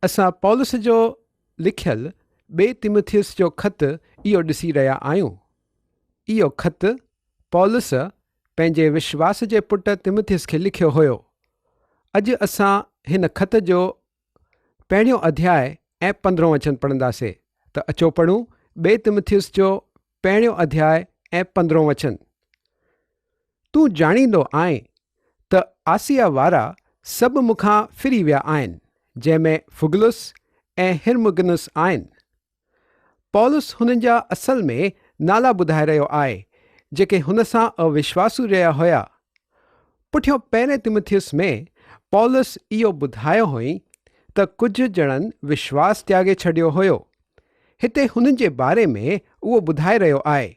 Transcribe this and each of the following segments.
असां पौलुस जो लिखियलु ॿिए तिमुथियुस जो ख़त इहो ॾिसी रहिया आहियूं। इहो ख़त पौलुस पंहिंजे विश्वास जे पुट तिमुथियुस खे लिखियो हुयो। अॼु असां हिन ख़त जो पहिरियों अध्याय ऐं 15 वचन पढ़ंदासीं। त अचो पढ़ूं ॿिए तिमुथियुस जो पहिरियों अध्याय ऐं 15 वचन। तूं ॼाणींदो आहीं त आसिया वारा सभु मूंखां फिरी विया आहिनि, जंहिंमें फुगलुस ऐं हिरमुगिनुस आहिनि। पौलुस हुननि जा असल में नाला ॿुधाए रहियो आहे जेके हुन सां अविश्वासु रहिया हुया। पुठियों पहिरें तिमुथियुस में पौलुस इहो ॿुधायो हुई त कुझु ॼणनि विश्वास त्यागे छॾियो हुयो। हिते हुननि जे बारे में उहो ॿुधाए रहियो आहे।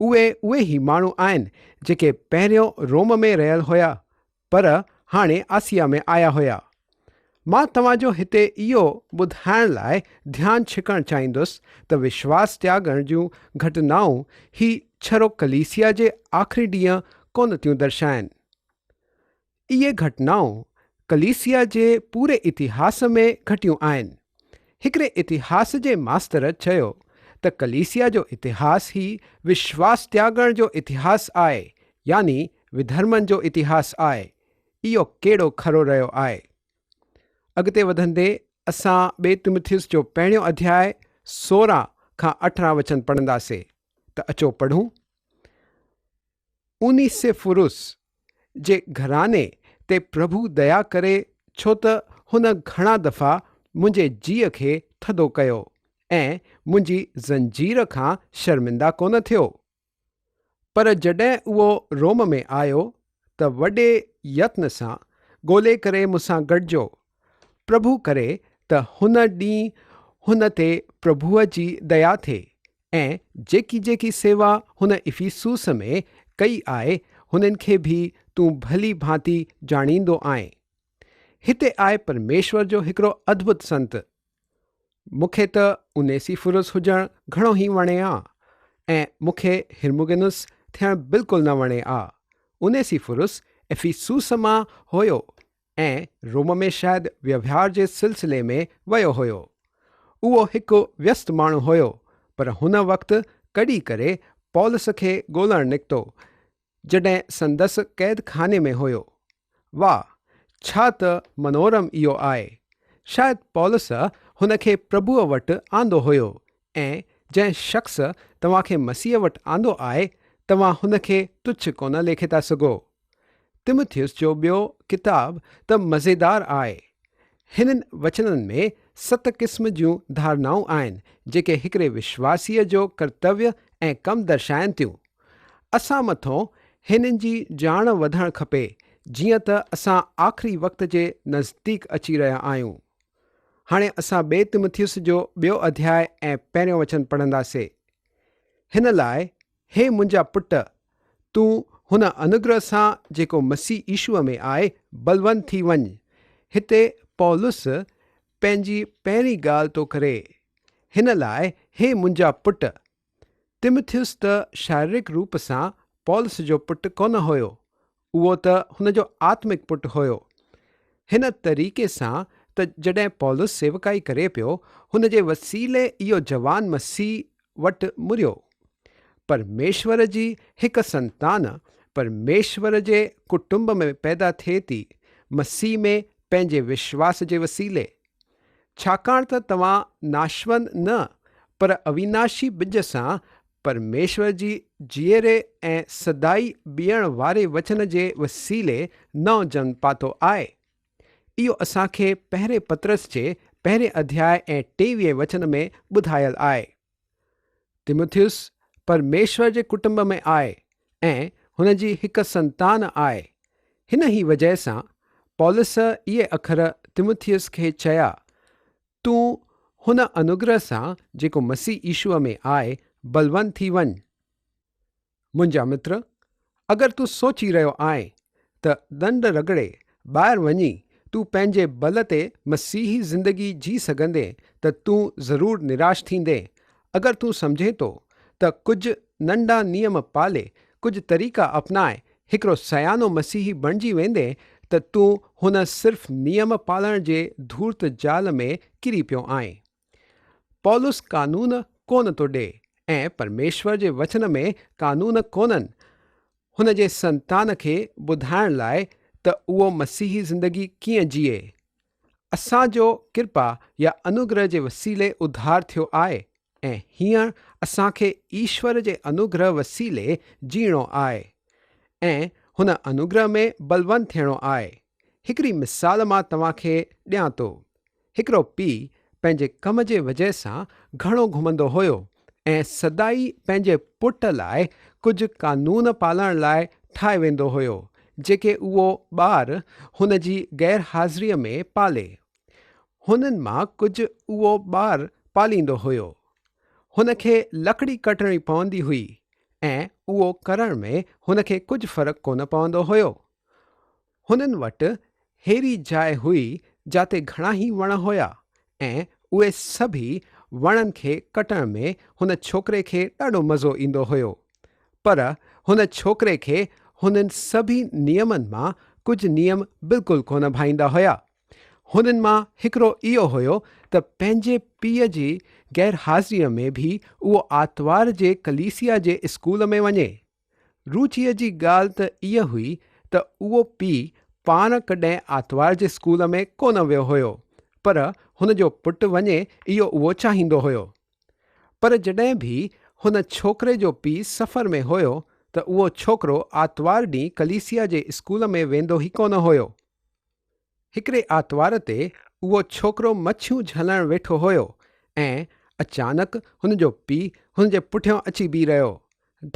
उहे ई माण्हू आहिनि जेके पहिरियों रोम में रहियल हुया पर हाणे आसिया में आया हुया। मां तव्हांजो हिते इहो ॿुधाइण लाइ ध्यानु छिकणु चाहींदुसि त विश्वास त्यागण जूं घटनाऊं ही छरो कलीसिया जे आख़िरी ॾींहं कोन थियूं दर्शाइनि। इहे घटनाऊं कलीसिया जे पूरे इतिहास में घटियूं आहिनि। हिकिड़े इतिहास जे मास्तर चयो त कलीसिया जो इतिहास ही विश्वास त्यागण जो इतिहास आहे, यानी विधर्मनि जो इतिहास आहे। इहो केॾो खरो रहियो आहे। अॻिते वधंदे असां ॿिए तिमुथियुस जो पहिरियों अध्याय 16 खां 18 वचन पढ़ंदासीं। त अचो पढ़ूं। उनीसिफुरुस जे घराने ते प्रभु दया करे, छो त हुन घणा दफ़ा मुंहिंजे जीअ खे थधो कयो ऐं मुंहिंजी ज़ंजीर खां शर्मिंदा कोन थियो। पर जॾहिं उहो रोम में आयो त वॾे यत्न सां ॻोल्हे करे मूंसां गॾिजो। प्रभु करे त हुन ॾींहुं हुन ते प्रभुअ जी दया थिए ऐं जेकी जेकी सेवा हुन इफिसूस में कई आहे हुननि खे बि तूं भली भांति ॼाणींदो आहीं। हिते आहे परमेश्वर जो हिकिड़ो अद्भुत संत। मूंखे त उनेसिफुरुस हुजणु घणो ई वणे आ ऐं मूंखे हिरमुगिनुस थियणु बिल्कुलु न वणे आ। उनेसिफुरुस एफिसूस मां हुयो ऐं रोम में शायदि व्यवहार जे सिलसिले में वियो हुयो। उहो हिकु व्यस्त माण्हू हुयो, पर हुन वक़्तु कढी करे पौलुस खे ॻोल्हणु निकितो जॾहिं संदसि क़ैद खाने में हुयो। वाह, छा त मनोरम इहो आहे। शायदि पौलुस हुन खे प्रभुअ वटि आंदो हुयो ऐं जंहिं शख़्स तव्हांखे मसीह वटि आंदो आहे तव्हां हुन खे तुच्छ कोन लेखे था सघो। तिमुथियुस जो ॿियो किताब त मज़ेदार आहे। हिननि वचननि में 7 क़िस्म जूं धारणाऊं आहिनि जेके हिकिड़े विश्वासीअ जो कर्तव्य ऐं कमु दर्शाइनि थियूं। असां मथां हिननि जी ॼाण वधणु खपे जीअं त असां आख़िरी वक़्त जे नज़दीक अची रहिया आहियूं। हाणे असां ॿिए तिमुथियुस जो ॿियो अध्याय ऐं पहिरियों वचन पढ़ंदासीं। हिन लाइ हे मुंहिंजा पुट, तूं हुन अनुग्रह सां जेको मसीह यीशुअ में आहे बलवंत थी वञ। हिते पौलुस पंहिंजी पहिरीं ॻाल्हि थो करे। हिन लाइ हे मुंहिंजा पुट। तिमुथियुस त शारीरिक रूप सां पौलुस जो पुटु कोन हुयो, उहो त हुन जो आत्मिक पुटु हुयो। हिन तरीक़े सां त जॾहिं पौलुस सेवकाई करे पियो, हुन जे वसीले इहो जवान मसीह वटि मुरियो। परमेश्वर जी हिकु संतान परमेश्वर जे कुटुंब में पैदा थिए थी, मसीह में पंहिंजे विश्वास जे वसीले। छाकाणि त तव्हां नाशवन न पर अविनाशी ॿिज सां परमेश्वर जी जीअरे ऐं सदाई बीहण वारे वचन जे वसीले नओं जन्म पातो आहे। इहो असांखे पहिरें पतरस जे पहिरें अध्याय ऐं 23 वचन में ॿुधायल आहे। तिमुथियुस परमेश्वर जे कुटुंब में आहे ऐं हुन जी हिकु संतान आहे। हिन ई वजह सां पौलुस इहे अखर तिमुथियुस खे चया, तूं हुन अनुग्रह सां जेको मसीह यीशुअ में आहे बलवंत थी वञ। मुंहिंजा मित्र, अगरि तूं सोची रहियो आहीं त दंड रगड़े ॿाहिरि वञी तूं पंहिंजे बल ते मसीही ज़िंदगी जी सघंदे त तूं ज़रूरु निराश थींदे। अगरि तूं सम्झे थो त कुझु नंढा नियम पाले कुझु तरीक़ा अपनाए हिकिड़ो सयानो मसीही बणिजी वेंदे त तूं हुन सिर्फ़ नियम पालण जे धूर्त जाल में किरी पियो आहीं। पौलुस कानून कोन थो ॾे ऐं परमेश्वर जे वचन में कानून कोन्हनि। हुन जे संतान खे ॿुधाइण लाइ त उहो मसीही ज़िंदगी कीअं जीए। असांजो किरपा या अनुग्रह जे वसीले उद्धार थियो आहे ऐं हींअर असांखे ईश्वर जे अनुग्रह वसीले जीअणो आहे ऐं हुन अनुग्रह में बलवंत थियणो आहे। हिकिड़ी मिसाल मां तव्हांखे ॾियां थो। हिकिड़ो पीउ पंहिंजे कम जे वजह सां घणो घुमंदो हुयो ऐं सदाई पंहिंजे पुट लाइ कुझु कानून पालण लाइ ठाहे वेंदो हुयो जेके उहो ॿारु हुन जी गैर हाज़िरीअ में पाले। हुननि मां कुझु उहो ॿारु पालींदो हुयो। हुन खे लकड़ी कटणी पवंदी हुई ऐं उहो करण में हुन खे कुझु फ़र्क़ु कोन पवंदो हुयो। हुननि वटि अहिड़ी जाइ हुई जिते घणा ई वण हुया ऐं उहे सभी वणनि खे कटण में हुन छोकिरे खे ॾाढो मज़ो ईंदो हुयो। पर हुन छोकिरे खे हुननि सभी नियमनि मां कुझु नियम बिल्कुलु कोन भाईंदा हुया। हुननि मां हिकिड़ो इहो हुयो त पंहिंजे पीउ जी गैर हाज़िरीअ में बि उहो आर्तवार जे कलीसिया जे स्कूल में वञे। रुचीअ जी ॻाल्हि त इहा हुई त उहो पीउ पाण कॾहिं आर्तवार जे स्कूल में कोन वियो हुयो, पर हुन जो पुटु वञे इहो उहो चाहींदो हुयो। पर जॾहिं बि हुन छोकिरे जो पीउ सफ़र में हुयो त उहो छोकिरो आर्तवार ॾींहुं कलीसिया जे स्कूल में वेंदो ई कोन हुयो। हिकिड़े आर्तवार ते उहो छोकिरो मच्छियूं झलण वेठो हुयो ऐं अचानक हुन जो पीउ हुन जे पुठियां अची बीह रहियो।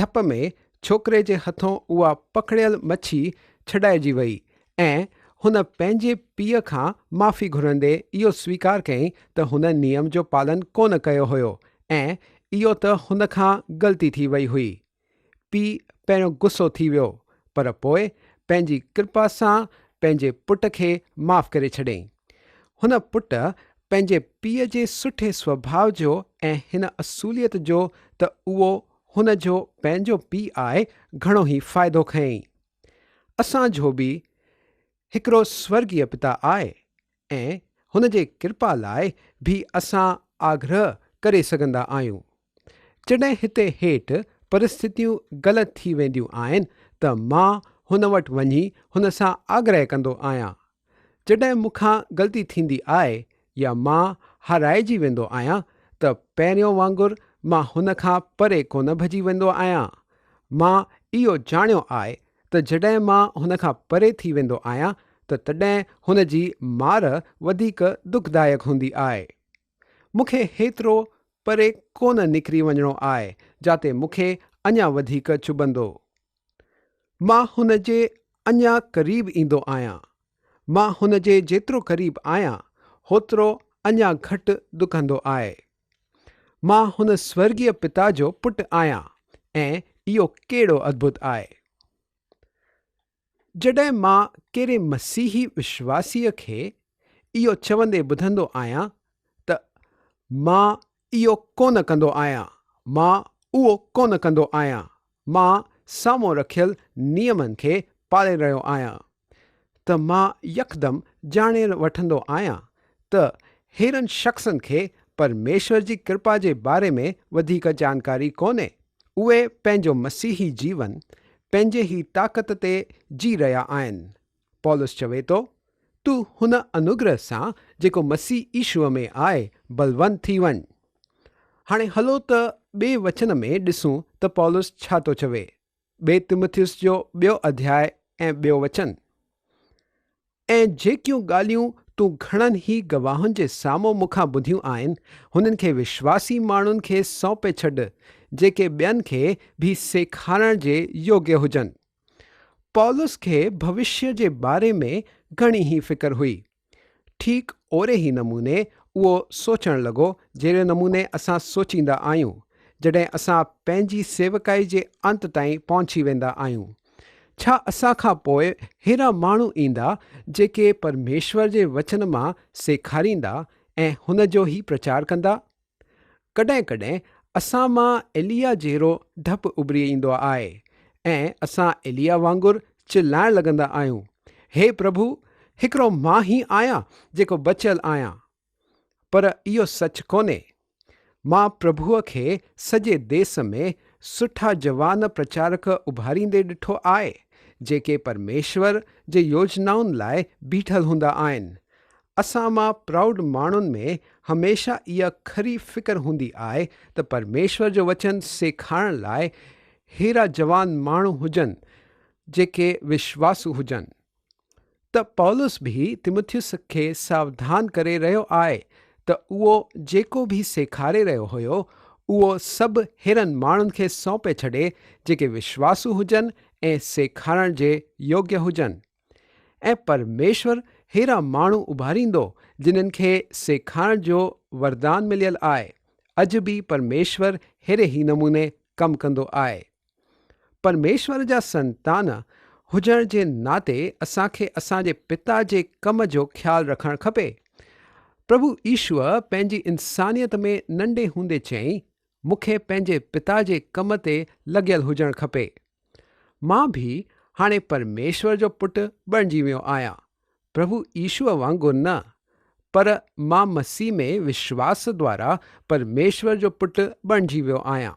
धप में छोकिरे जे हथों उहा पकड़ियल मच्छी छॾाइजी वई ऐं हुन पंहिंजे पीउ खां माफ़ी घुरंदे इहो स्वीकार कयईं त हुन नियम जो पालन कोन कयो हुयो ऐं इहो त हुन खां ग़लती थी वई हुई। पीउ पहिरियों गुस्सो थी वियो, पर पोइ पंहिंजी कृपा सां पंहिंजे पुट खे माफ़ करे छॾियईं। हुन पुट पंहिंजे पीउ जे सुठे स्वभाव जो ऐं हिन असूलियत जो त उहो हुन जो पंहिंजो पीउ आहे घणो ई फ़ाइदो खयईं। असांजो बि हिकिड़ो स्वर्गीय पिता आहे ऐं हुन जे कृपा लाइ बि असां आग्रह करे सघंदा आहियूं। जॾहिं हिते हेठि परिस्थितियूं ग़लति थी वेंदियूं आहिनि त मां हुन वटि वञी हुन सां आग्रह कंदो आहियां। जॾहिं मूंखां ग़लती थींदी आहे या मां हाराइजी वेंदो आहियां त पहिरियों वांगुरु मां हुन खां परे कोन भॼी वेंदो आहियां। मां इहो ॼाणियो आहे त जॾहिं मां हुन खां परे थी वेंदो आहियां त तॾहिं हुन जी मार वधीक दुखदायक हूंदी आहे। मूंखे हेतिरो परे कोन निकिरी वञिणो आहे जिते मूंखे अञा वधीक चुभंदो। मां हुन जे अञा क़रीब ईंदो आहियां। मां हुन जे जेतिरो क़रीब आहियां होतिरो अञा घटि दुखंदो आहे। मां हुन स्वर्गीय पिता जो पुटु आहियां ऐं इहो केॾो अद्भुत आहे। जॾहिं मां कहिड़े मसीही विश्वासीअ खे इहो चवंदे ॿुधंदो आहियां त मां इहो कोन कंदो आहियां, मां उहो कोन कंदो आहियां, मां साम्हूं रखियल नियमनि खे पाले रहियो आहियां, त मां यकदमि ॼाणे वठंदो आहियां त हेड़नि शख़्सनि खे परमेश्वर जी कृपा जे बारे में वधीक जानकारी कोन्हे। उहे पंहिंजो मसीही जीवन पंहिंजे ई ताक़त ते जी रहिया आहिनि। पौलुस चवे थो, तू हुन अनुग्रह सां जेको मसीह ईशूअ में आहे बलवंत थी वञ। हाणे हलो त ॿिए वचन में ॾिसूं त पौलुस छा थो चवे। ॿिए तिमुथियुस जो 2 अध्याय ऐं 2 वचन। ऐं जेकियूं ॻाल्हियूं तूं घणनि ई गवाहुनि जे साम्हूं मूंखां ॿुधियूं आहिनि हुननि खे विश्वासी माण्हुनि खे सौंपे छॾ जेके ॿियनि खे बि सेखारण जे योग्य हुजनि। पौलुस खे भविष्य जे बारे में घणी ई फ़िक्र हुई। ठीक ओड़े ई नमूने उहो सोचणु लॻो जहिड़े नमूने असां सोचींदा आहियूं जॾहिं असां पंहिंजी सेवकाई जे अंत ताईं पहुची वेंदा आहियूं। छा असां खां पोइ अहिड़ा माण्हू ईंदा जेके परमेश्वर जे वचन मां सेखारींदा ऐं हुन जो ई प्रचार कंदा? कॾहिं कॾहिं असां मां एलिया जहिड़ो डपु उभरी ईंदो आहे ऐं असां एलिया वांगुरु चिल्लाइण लॻंदा आहियूं, हे प्रभु, हिकिड़ो मां ई आहियां जेको बचियल आहियां। पर इहो सच कोन्हे। मां प्रभुअ खे सॼे देश में सुठा जवान प्रचारक उभारींदे ॾिठो आहे जेके परमेश्वर जे योजनाउनि लाइ बीठल हूंदा आहिनि। असां मां प्राउड माण्हुनि में हमेशह इहा खरी फ़िक्र हूंदी आहे त परमेश्वर जो वचन सेखारण लाइ अहिड़ा जवान माण्हू हुजनि जेके विश्वासु हुजनि। त पौलुस बि तिमुथियुस खे सावधान करे रहियो आहे त उहो जेको बि सेखारे रहियो हुयो उहो सभु अहिड़नि माण्हुनि खे सौंपे छॾे जेके विश्वासु हुजनि ऐं सेखारण जे योग्य हुजनि। ऐं परमेश्वर अहिड़ा माण्हू उभारींदो जिन्हनि खे सेखारण जो वरदान मिलियल आहे। अॼु बि परमेश्वर अहिड़े ई नमूने कमु कंदो आहे। परमेश्वर जा संतान हुजण जे नाते असांखे असांजे पिता जे कम जो ख़्यालु रखणु खपे। प्रभु ईश्वर पंहिंजी इंसानियत में नंढे हूंदे चयईं, मूंखे पंहिंजे पिता जे कम ते लॻियल हुजणु खपे। मां बि हाणे परमेश्वर जो पुटु बणिजी वियो आहियां। प्रभु ईश्वर वांगुरु न, पर मां मसीह में विश्वास द्वारा परमेश्वर जो पुटु बणिजी वियो आहियां।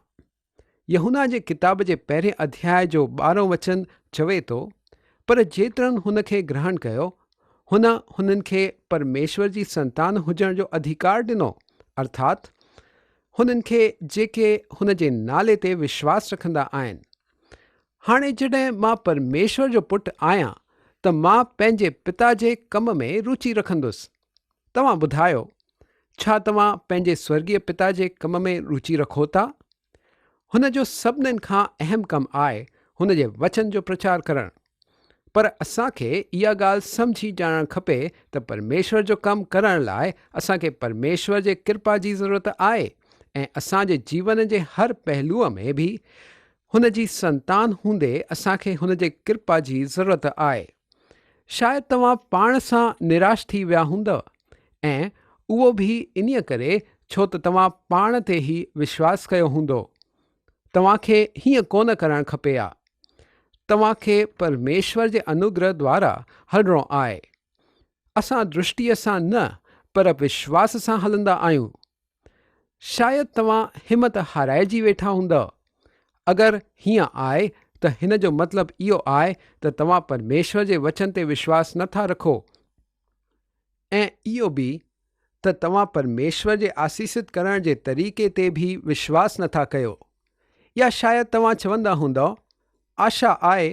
यूहन्ना जे किताब जे पहिरें अध्याय जो 12 वचन चवे थो, पर जेतिरनि हुन खे ग्रहण कयो हुननि खे परमेश्वर जी संतान हुजण जो अधिकार ॾिनो, अर्थात हुननि खे जेके हुन जे नाले ते विश्वास रखंदा आहिनि। हाणे जॾहिं मां परमेश्वर जो पुटु आहियां त मां पंहिंजे पिता जे कम में रुचि रखंदुसि। तव्हां ॿुधायो, छा तव्हां पंहिंजे स्वर्गीय पिता जे कम में रुचि रखो था? हुन जो सभिनीनि खां अहम कमु आहे हुन जे वचन जो प्रचार करणु। पर असांखे इहा ॻाल्हि सम्झी ॼाणणु खपे त परमेश्वर जो कमु करण लाइ असांखे परमेश्वर जे कृपा जी ज़रूरत आहे ऐं असांजे जीवन जे हर पहलूअ में बि हुन जी संतान हूंदे असांखे हुन जे कृपा जी ज़रूरत आहे। शायदि तव्हां पाण सां निराश थी विया हूंदव ऐं उहो बि इन्हीअ करे छो त तव्हां पाण ते ई विश्वास कयो हूंदो। तव्हांखे हीअं कोन करणु खपे हा। तव्हांखे परमेश्वर जे अनुग्रह द्वारा हलणो आहे। असां दृष्टिअ सां न, पर विश्वास सां हलंदा आहियूं। शायदि तव्हां हिमत हाराइजी वेठा हूंदव। अगरि हीअं आहे त हिन जो मतिलबु इहो आहे त तव्हां परमेश्वर जे वचन ते विश्वास नथा रखो, ऐं इहो बि त तव्हां परमेश्वर जे आसीसित करण जे तरीक़े ते बि विश्वास नथा कयो। या शायदि तव्हां चवंदा हूंदव, आशा आहे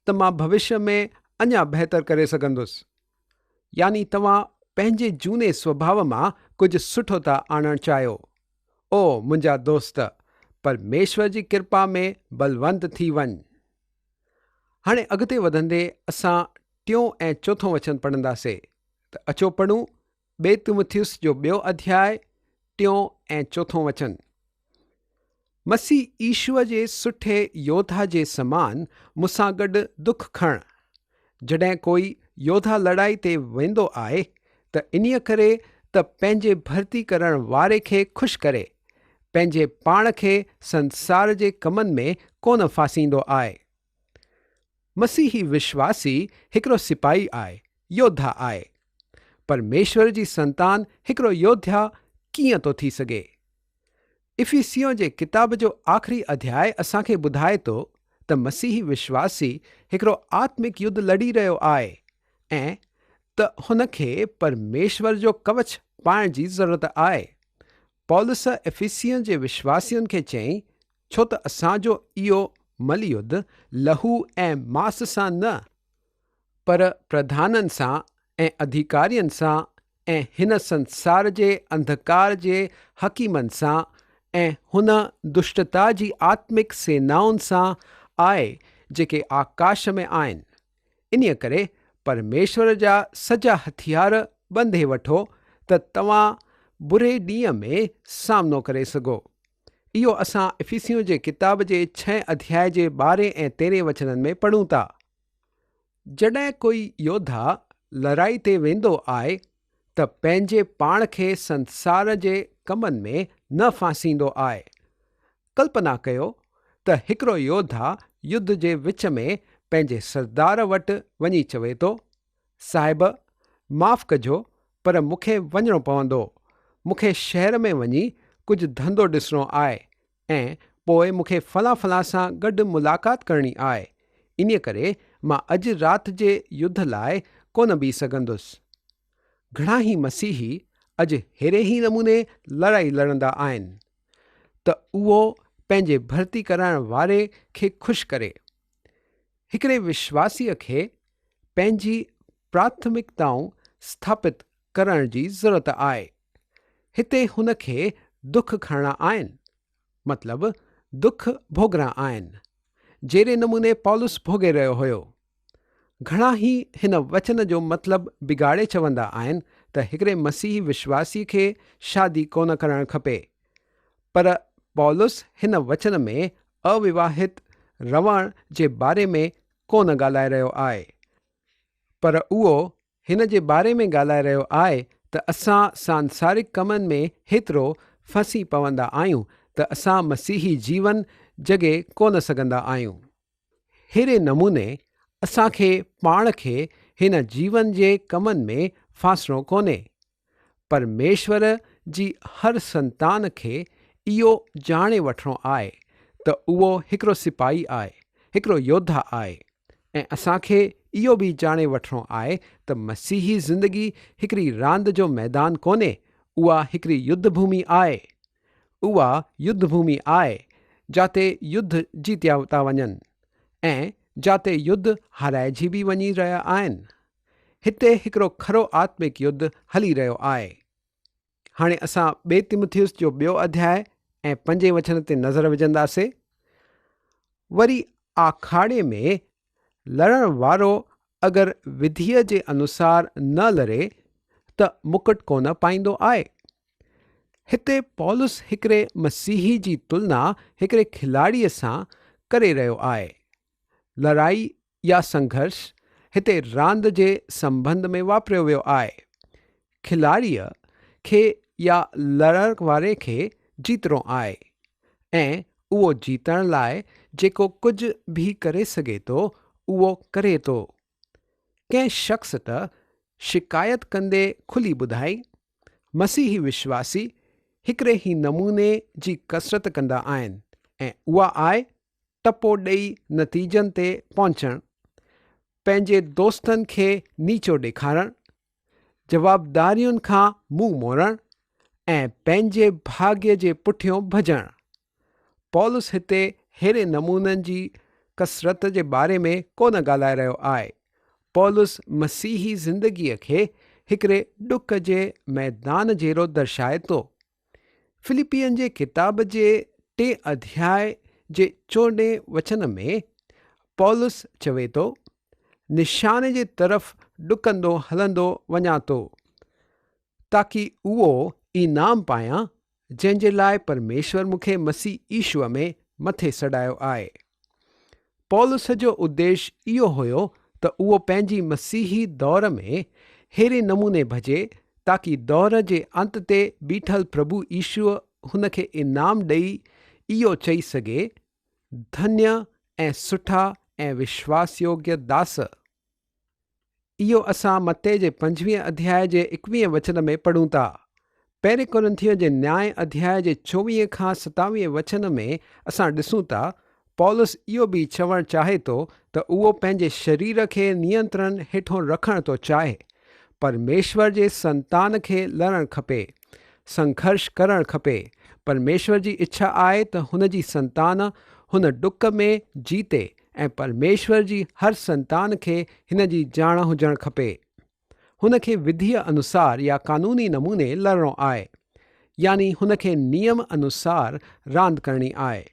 त मां भविष्य में अञा बहितर करे सघंदुसि। यानी तव्हां पंहिंजे झूने स्वभाव मां कुझु सुठो था आणणु चाहियो। ओ मुंहिंजा दोस्त, परमेश्वर जी कृपा में बलवंत थी वञ। हाणे अॻिते वधंदे असां 3 ऐं 4 वचन पढ़ंदासीं। त अचो पढ़ूं 2 तिमुथियुस जो 2 अध्याय 3 ऐं 4 वचन। मसीह ईश्वर जे सुठे योद्धा जे समान मूंसां गॾु दुख खण। जॾहिं कोई योद्धा लड़ाई ते वेंदो आहे त इन्हीअ करे त पंहिंजे भर्ती करण वारे खे ख़ुशि करे पंहिंजे पाण खे संसार जे कमनि में कोन फासींदो आहे। मसीही विश्वासी हिकिड़ो सिपाही आहे, योद्धा आहे। परमेश्वर जी संतान हिकिड़ो योद्धा कीअं थो थी सघे? इफिसियों जे किताब जो आख़िरी अध्याय असांखे ॿुधाए थो त मसीही विश्वासी हिकिड़ो आत्मिक युद्ध लड़ी रहियो आहे ऐं त हुन खे परमेश्वर जो कवच पाइण जी ज़रूरत आहे। पौलुस इफिसियन जे विश्वासियुनि खे चयईं, छो त असांजो इहो मलयुद्ध लहू ऐं मांस सां न, पर प्रधाननि सां ऐं अधिकारियुनि सां ऐं हिन संसार जे अंधकार जे हकीमनि सां ऐं हुन दुष्टता जी आत्मिक सेनाउनि सां आहे जेके आकाश में आहिनि। इन्हीअ करे परमेश्वर जा सॼा हथियार ॿंधे वठो त तव्हां बुरे ॾींहं में सामनो करे सघो। इहो असां इफिसियों जे किताब जे 6 अध्याय जे 12 ऐं 13 वचननि में पढ़ूं था। जॾहिं कोई योद्धा लड़ाई ते वेंदो आहे त पंहिंजे पाण खे संसार जे कमनि में न फासींदो आहे। कल्पना कयो त हिकिड़ो योद्धा युद्ध जे विच में पंहिंजे सरदार वटि वञी चवे थो, साहिब माफ़ कजो, पर मूंखे वञणो पवंदो। मूंखे शहर में वञी कुझु धंधो ॾिसणो आहे ऐं पोइ मूंखे फलां फलां सां गॾु मुलाक़ात करणी आहे। इन करे मां अॼु राति जे युद्ध लाइ कोन बीह सघंदुसि। घणा ई मसीही अॼु अहिड़े ई नमूने लड़ाई लड़ंदा आहिनि त उहो पंहिंजे भर्ती कराइण वारे खे ख़ुशि करे। हिकिड़े विश्वासीअ खे पंहिंजी प्राथमिकताऊं स्थापित करण जी ज़रूरत आहे। हिते हुन खे दुख खणणा आहिनि, मतिलबु दुख भोगणा आहिनि, जहिड़े नमूने पौलुस भोगे रहियो हुयो। घणा ई हिन वचन जो मतिलबु बिगाड़े चवंदा आहिनि त हिकिड़े मसीही विश्वासी खे शादी कोन करणु खपे, पर पौलुस हिन वचन में अविवाहित रहण जे बारे में कोन ॻाल्हाए रहियो आहे, पर उहो हिन जे बारे में ॻाल्हाए रहियो आहे त असां सांसारिक कमनि में हेतिरो फसी पवंदा आहियूं त असां मसीही जीवन जॻे कोन सघंदा आहियूं। अहिड़े नमूने असांखे पाण खे हिन जीवन जे कमनि में फासणो कोन्हे। परमेश्वर जी हर संतान खे इहो ॼाणे वठिणो आहे त उहो हिकिड़ो सिपाही आहे, हिकिड़ो योद्धा आहे, ऐं असांखे इहो बि ॼाणे वठिणो आहे त मसीही ज़िंदगी हिकिड़ी रांदि जो मैदान कोन्हे, उहा हिकिड़ी युद्ध भूमि आहे। उहा युद्ध भूमि आहे जिते युद्ध जीतिया था वञनि ऐं जिते युद्ध हाराइजी बि वञी रहिया आहिनि। हिते हिकिड़ो खरो आत्मिक युद्ध हली रहियो आहे। हाणे असां ॿिए तिमुथियुस जो 2 अध्याय ऐं 5 वचन ते नज़र विझंदासीं। वरी आखाड़े में लड़ण वारो अगरि विधीअ जे अनुसार न लड़े त मुकुट कोन पाईंदो आहे। हिते पौलुस हिकिड़े मसीही जी तुलना हिकिड़े खिलाड़ीअ सां करे रहियो आहे। लड़ाई या संघर्ष हिते रांदि जे संबंध में वापरियो वियो आहे। खिलाड़ीअ खे या लड़ण वारे खे जीतणो आहे ऐं उहो जीतण लाइ जेको कुझु बि करे सघे थो उहो करे थो। कंहिं शख़्स त शिकायत कंदे खुली ॿुधाई, मसीही विश्वासी हिकिड़े ई नमूने जी कसरत कंदा आहिनि ऐं उहा आहे टपो ॾेई नतीजनि ते पहुचणु, पंहिंजे दोस्तनि खे नीचो ॾेखारणु, जवाबदारियुनि खां मुंहुं मोड़णु ऐं पंहिंजे भाग्य जे पुठियों भॼणु। पौलुस हिते अहिड़े नमूननि जी कसरत जे बारे में कोन ॻाल्हाए रहियो आहे। पौलुस मसीही ज़िंदगीअ खे हिकिड़े ॾुक जे मैदान जहिड़ो दर्शाए थो। फिलिपियन जे किताब जे 3 अध्याय जे 14 वचन में पौलुस चवे थो, निशाने जे तरफ़ ॾुकंदो हलंदो वञा थो ताकी उहो इनाम पायां जंहिंजे लाइ परमेश्वर मूंखे मसीह ईशूअ में मथे सॾायो आहे। पौलुस जो उद्देश्य इहो हुयो त उहो पंहिंजी मसीही दौर में अहिड़े नमूने भॼे ताकि दौर जे अंत ते बीठल प्रभु ईशूअ हुन खे इनाम ॾेई इहो चई सघे, धन्य ऐं सुठा ऐं विश्वासयोग्य दास। इहो असां मत्ते जे 5 अध्याय जे 21 वचन में पढ़ूं था। पहिरें कोरिन्थियो जे न्याय अध्याय जे 24 खां 27 वचन में असां ॾिसूं था पौलुस इहो बि चवणु चाहे थो त उहो पंहिंजे शरीर खे नियंत्रण हेठों रखणु थो चाहे। परमेश्वर जे संतान खे लड़णु खपे, संघर्ष करणु खपे। परमेश्वर जी इच्छा आहे त हुन जी संतान हुन ॾुक में जीते ऐं परमेश्वर जी हर संतान खे हिन जी ॼाण हुजणु खपे। हुन खे विधीअ अनुसार या कानूनी नमूने लड़णो आहे, यानी हुन खे नियम अनुसार रांदि करणी आहे।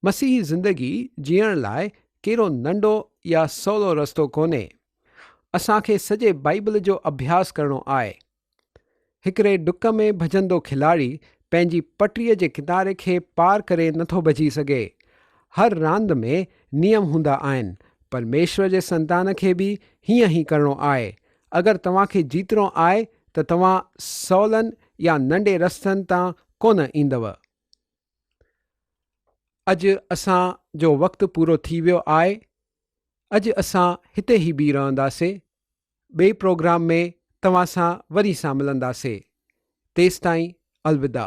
मसीही ज़िंदगी जीअण लाइ कहिड़ो नंढो या सवलो रस्तो कोन्हे। असांखे सॼे बाइबल जो अभ्यास करणो आहे। हिकिड़े ॾुक में भॼंदो खिलाड़ी पंहिंजी पटरीअ जे किनारे खे पार करे नथो भॼी सघे। हर रांदि में नियम हूंदा आहिनि। परमेश्वर जे संतान खे बि हीअं ई करणो आहे। अगरि तव्हांखे जीतणो आहे त तव्हां सवलनि या नंढे रस्तनि तां कोन ईंदव। अॼु असांजो वक़्तु पूरो थी वियो आहे। अॼु असां हिते ई बीह रहंदासीं। ॿिए प्रोग्राम में तव्हां सां वरी सां मिलंदासीं। तेसिताईं अलविदा।